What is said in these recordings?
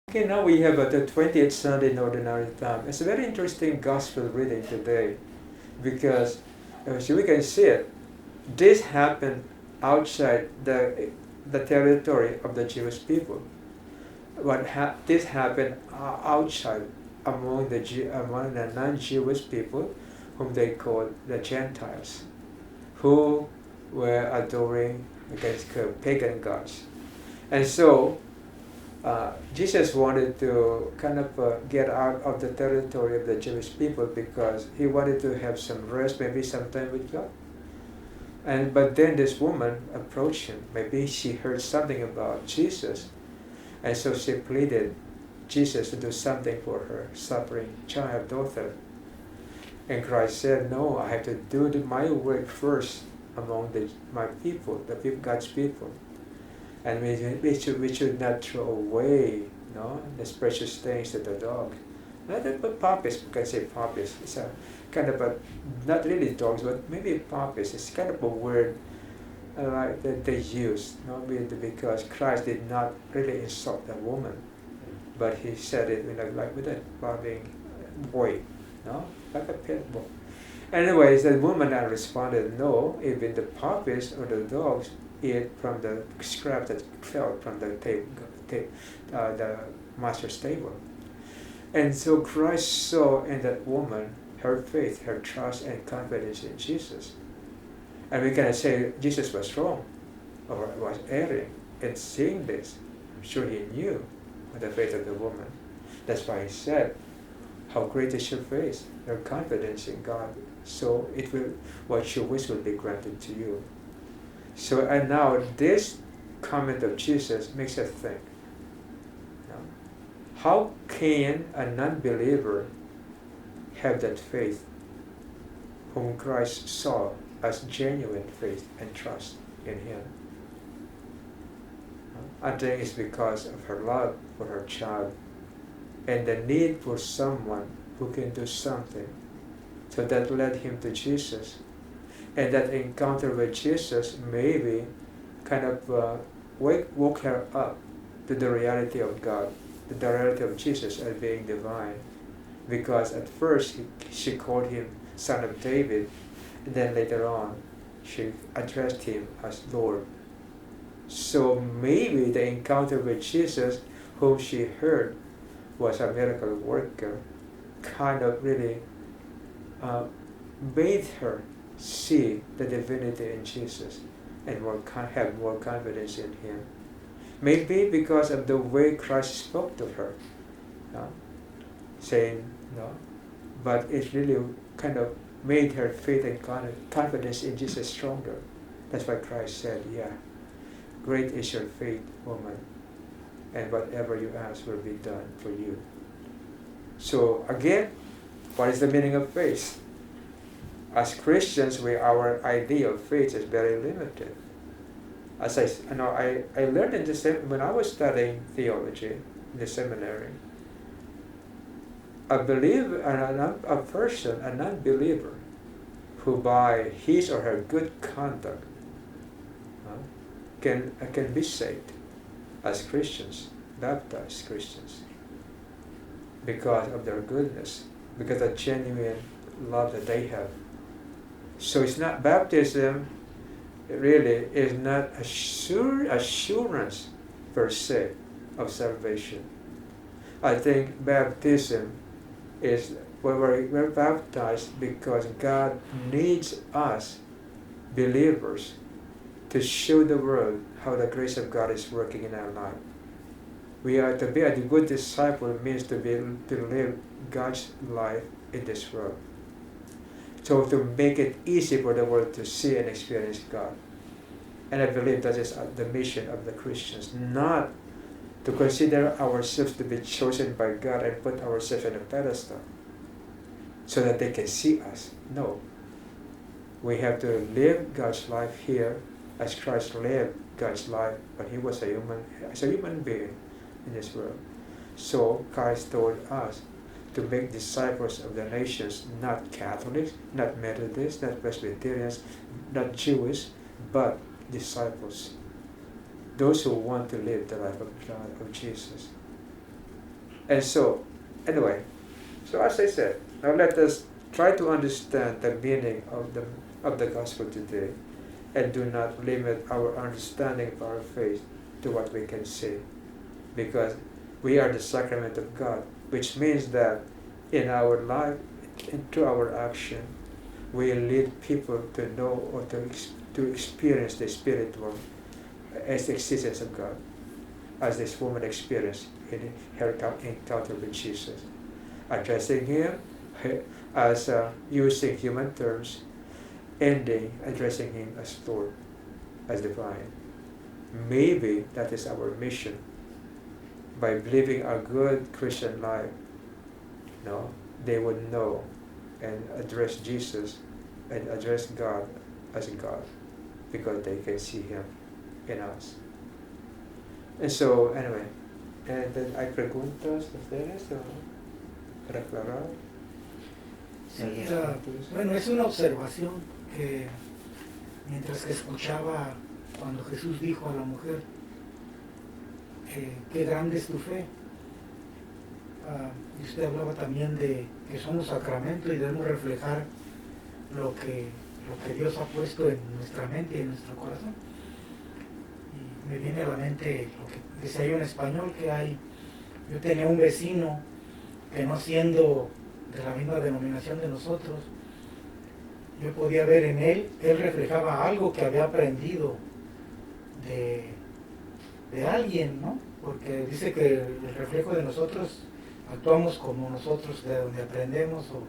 Okay, now we have the 20th Sunday in Ordinary Time. It's a very interesting gospel reading today because as we can see it, this happened outside the territory of the Jewish people. This happened outside among the non-Jewish people, whom they call the Gentiles, who were adoring against pagan gods. And so Jesus wanted to kind of get out of the territory of the Jewish people because he wanted to have some rest, maybe some time with God. But then this woman approached him. Maybe she heard something about Jesus, and so she pleaded Jesus to do something for her suffering child, daughter. And Christ said, "No, I have to do my work first among my people, God's people." And we should not throw away, these precious things to the dog. Not but puppies, we can say puppies. It's a kind of a, not really dogs, but maybe puppies. It's kind of a word like that they use, because Christ did not really insult the woman, but he said it like with a loving boy, like a pet boy. Anyways, the woman responded, "No, even the puppies or the dogs eat from the scrap that fell from the master's table." And so Christ saw in that woman her faith, her trust and confidence in Jesus. And we cannot say Jesus was wrong or was erring in seeing this. I'm sure he knew the faith of the woman. That's why he said, "How great is your faith, your confidence in God. So what you wish will be granted to you." So, and now this comment of Jesus makes us think, how can a non-believer have that faith whom Christ saw as genuine faith and trust in him? I think it's because of her love for her child and the need for someone who can do something. So that led him to Jesus. And that encounter with Jesus maybe kind of woke her up to the reality of God, to the reality of Jesus as being divine. Because at first she called him Son of David, and then later on she addressed him as Lord. So maybe the encounter with Jesus, whom she heard was a miracle worker, kind of really made her see the divinity in Jesus and have more confidence in him. Maybe because of the way Christ spoke to her, saying, but it really kind of made her faith and confidence in Jesus stronger. That's why Christ said, "Great is your faith, woman, and whatever you ask will be done for you." So again, what is the meaning of faith? As Christians, our idea of faith is very limited. As I learned when I was studying theology in the seminary, a non-believer, who by his or her good conduct can be saved as Christians, baptized Christians, because of their goodness, because of the genuine love that they have. So it's not baptism. It really is not assurance per se of salvation. I think baptism is we're baptized because God needs us, believers, to show the world how the grace of God is working in our life. We are to be a good disciple means to live God's life in this world. So to make it easy for the world to see and experience God. And I believe that is the mission of the Christians, not to consider ourselves to be chosen by God and put ourselves on a pedestal so that they can see us. No. We have to live God's life here as Christ lived God's life when he was as a human being in this world. So Christ told us to make disciples of the nations, not Catholics, not Methodists, not Presbyterians, not Jewish, but disciples. Those who want to live the life of God, of Jesus. And so, anyway, so as I said, now let us try to understand the meaning of the gospel today, and do not limit our understanding of our faith to what we can say, because we are the sacrament of God, which means that in our life, into our action, we lead people to know or to experience the spiritual as the existence of God, as this woman experienced in her encounter with Jesus, addressing him as using human terms, ending addressing him as Lord, as divine. Maybe that is our mission. By living a good Christian life, no, they would know and address Jesus and address God as God, because they can see him in us. And so, anyway, and then hay preguntas de ustedes o para aclarar. Sí, bueno, es una observación que mientras que escuchaba cuando Jesús dijo a la mujer, qué grande es tu fe. Y usted hablaba también de que somos sacramento y debemos reflejar lo que Dios ha puesto en nuestra mente y en nuestro corazón. Y me viene a la mente lo que decía yo en español, yo tenía un vecino que, no siendo de la misma denominación de nosotros, yo podía ver en él reflejaba algo que había aprendido de alguien, ¿no? Porque dice que el reflejo de nosotros, actuamos como nosotros, de donde aprendemos o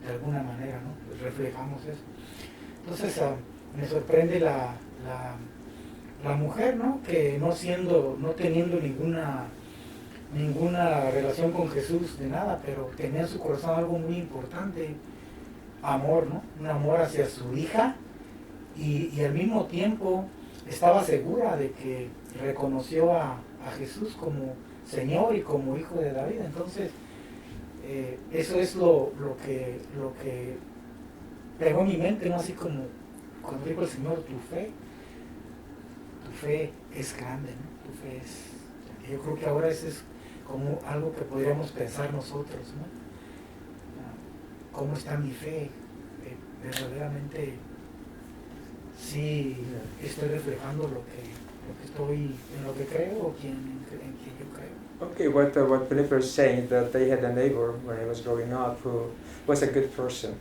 de alguna manera, ¿no? Pues reflejamos eso. Entonces me sorprende la mujer, ¿no? Que no teniendo ninguna relación con Jesús de nada, pero tenía en su corazón algo muy importante, amor, ¿no? Un amor hacia su hija, y al mismo tiempo estaba segura de que reconoció a Jesús como Señor y como Hijo de David. Entonces, eso es lo que pegó en mi mente, ¿no? Así como cuando dijo el Señor, tu fe es grande, ¿no? Tu fe es... Yo creo que ahora eso es como algo que podríamos pensar nosotros, ¿no? ¿Cómo está mi fe? Verdaderamente sí estoy reflejando lo que en lo que creo o en quien yo creo. Okay, what Philip was saying, that they had a neighbor when he was growing up who was a good person.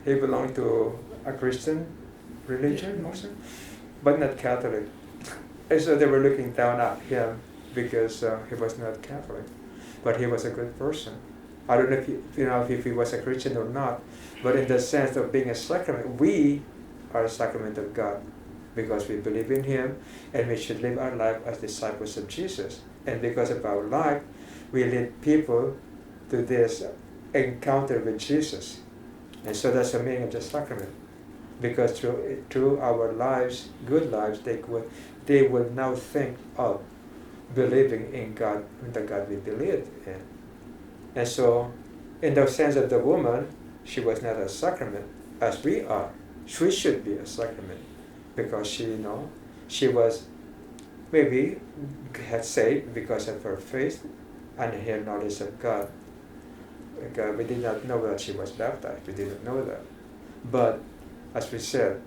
He belonged to a Christian religion, also, but not Catholic. And so they were looking down at him because he was not Catholic, but he was a good person. I don't know if he was a Christian or not, but in the sense of being a sacrament, we are a sacrament of God, because we believe in him, and we should live our life as disciples of Jesus. And because of our life, we lead people to this encounter with Jesus. And so that's the meaning of the sacrament. Because through our lives, good lives, they would now think of believing in God, in the God we believe in. And so, in the sense of the woman, she was not a sacrament as we are. She should be a sacrament, because she was maybe had saved because of her faith and her knowledge of God. We did not know that she was baptized. We didn't know that. But as we said,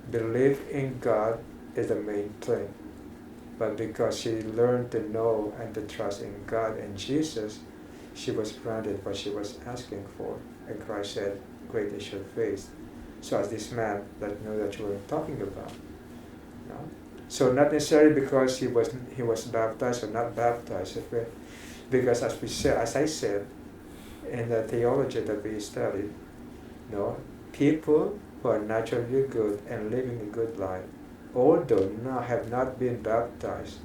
belief in God is the main thing. But because she learned to know and to trust in God and Jesus, she was granted what she was asking for. And Christ said, "Great is your faith." So as this man that knew that you were talking about. So not necessarily because he was baptized or not baptized, because as I said, in the theology that we studied, people who are naturally good and living a good life, although have not been baptized,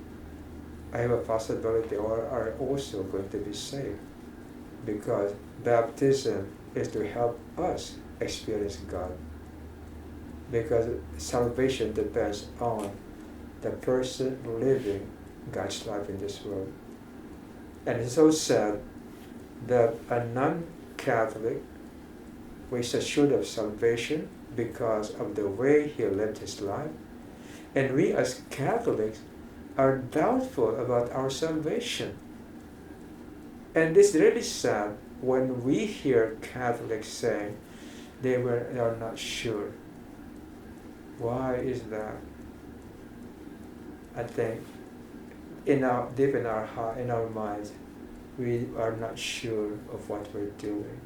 I have a possibility or are also going to be saved, because baptism is to help us experience God. Because salvation depends on the person living God's life in this world. And it's so sad that a non-Catholic was assured of salvation because of the way he lived his life. And we as Catholics are doubtful about our salvation. And it's really sad when we hear Catholics saying they are not sure. Why is that? I think deep in our heart, in our minds, we are not sure of what we're doing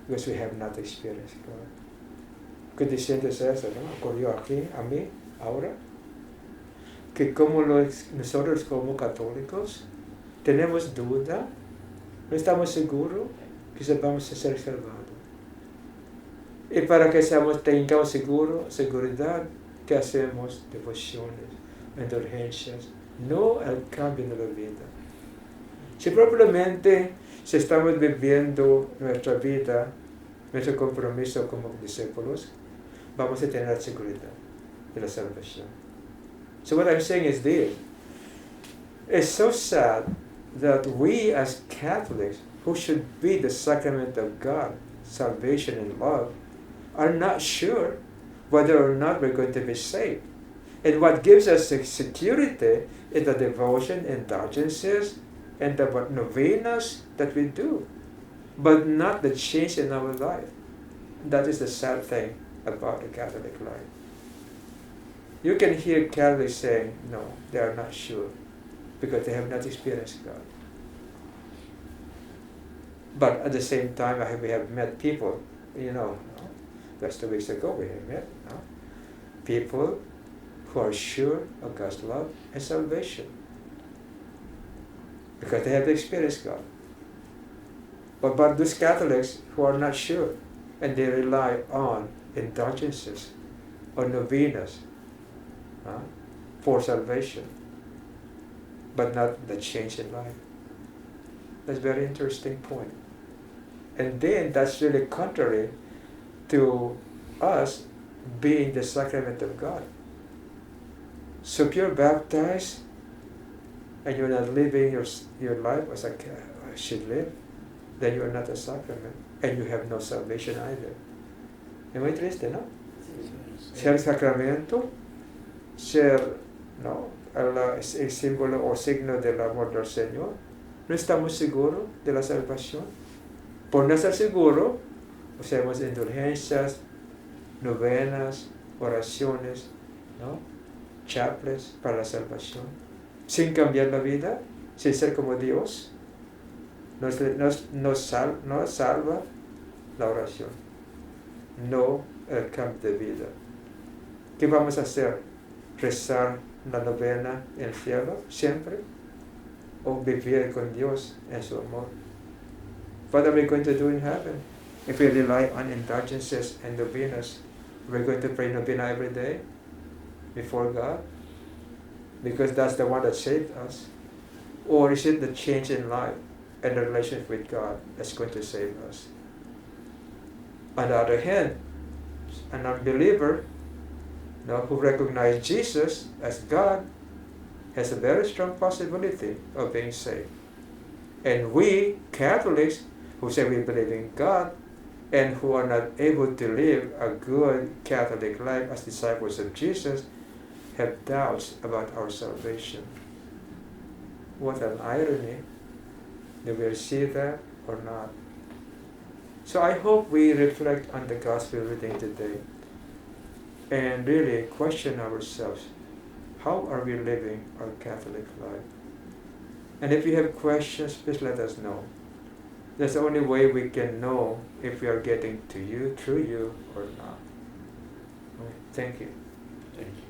because we have not experienced God. ¿Qué te sientes eso, no? Ocurrió aquí, a mí, ahora. Que como nosotros como católicos tenemos duda, no estamos seguros que vamos a ser salvados. Y para que tengamos seguridad, que hacemos devociones, indulgencias, no el cambio de la vida. Si probablemente si estamos viviendo nuestra vida, nuestro compromiso como discípulos, vamos a tener seguridad de la salvación. So what I'm saying is this. It's so sad that we as Catholics, who should be the sacrament of God, salvation and love, are not sure whether or not we're going to be saved. And what gives us security is the devotion, indulgences, and the novenas that we do, but not the change in our life. That is the sad thing about the Catholic life. You can hear Catholics saying, no, they are not sure, because they have not experienced God. But at the same time, we have met people, just 2 weeks ago we have met people who are sure of God's love and salvation, because they have experienced God. But those Catholics who are not sure, and they rely on indulgences or novenas for salvation, but not the change in life. That's a very interesting point. And then that's really contrary to us being the sacrament of God. So if you're baptized and you're not living your life as I should live, then you are not a sacrament and you have no salvation either. Es muy triste, ¿no? Ser sacramento, ser el símbolo o signo del amor del Señor, no estamos seguros de la salvación. Por no estar seguro, hacemos indulgencias, novenas, oraciones, chaples para la salvación, sin cambiar la vida, sin ser como Dios. Nos salva la oración, no el cambio de vida. ¿Qué vamos a hacer? ¿Rezar la novena en el cielo siempre? ¿O vivir con Dios en su amor? What are we going to do in heaven? If we rely on indulgences and novenas, we're going to pray novena every day before God, because that's the one that saved us. Or is it the change in life and the relationship with God that's going to save us? On the other hand, an unbeliever who recognizes Jesus as God has a very strong possibility of being saved. And we Catholics who say we believe in God and who are not able to live a good Catholic life as disciples of Jesus have doubts about our salvation. What an irony. Do we see that or not? So I hope we reflect on the gospel reading today and really question ourselves. How are we living our Catholic life? And if you have questions, please let us know. That's the only way we can know if we are getting to you, through you, or not. Okay, thank you. Thank you.